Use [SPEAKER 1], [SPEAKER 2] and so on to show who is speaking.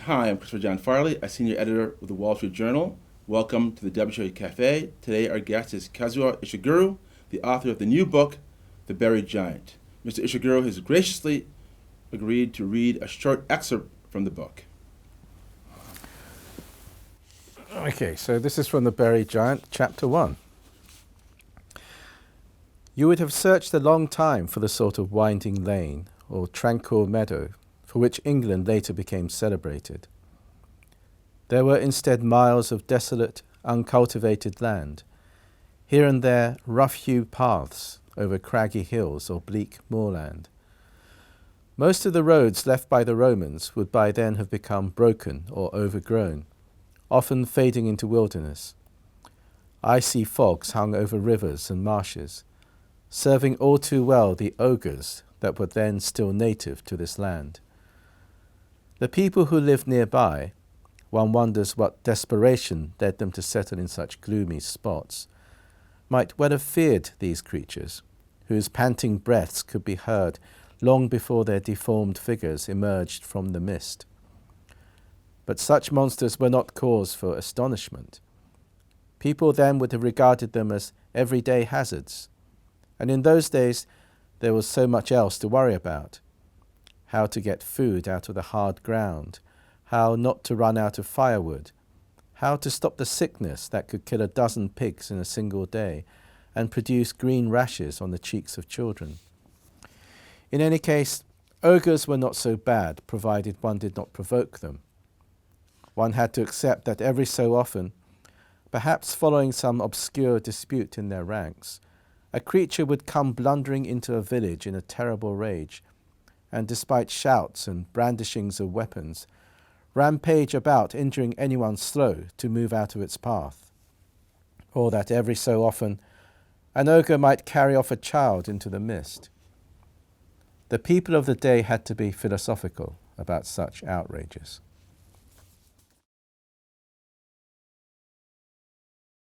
[SPEAKER 1] Hi, I'm Christopher John Farley, a senior editor with the Wall Street Journal. Welcome to the WSJ Cafe. Today our guest is Kazuo Ishiguro, the author of the new book, The Buried Giant. Mr. Ishiguro has graciously agreed to read a short excerpt from the book.
[SPEAKER 2] Okay, so this is from The Buried Giant, Chapter 1. You would have searched a long time for the sort of winding lane or tranquil meadow for which England later became celebrated. There were instead miles of desolate, uncultivated land, here and there rough-hewn paths over craggy hills or bleak moorland. Most of the roads left by the Romans would by then have become broken or overgrown, often fading into wilderness. Icy fogs hung over rivers and marshes, serving all too well the ogres that were then still native to this land. The people who lived nearby, one wonders what desperation led them to settle in such gloomy spots, might well have feared these creatures, whose panting breaths could be heard long before their deformed figures emerged from the mist. But such monsters were not cause for astonishment. People then would have regarded them as everyday hazards, and in those days there was so much else to worry about. How to get food out of the hard ground, how not to run out of firewood, how to stop the sickness that could kill a dozen pigs in a single day and produce green rashes on the cheeks of children. In any case, ogres were not so bad, provided one did not provoke them. One had to accept that every so often, perhaps following some obscure dispute in their ranks, a creature would come blundering into a village in a terrible rage, and despite shouts and brandishings of weapons, rampage about, injuring anyone slow to move out of its path. Or that every so often an ogre might carry off a child into the mist. The people of the day had to be philosophical about such outrages.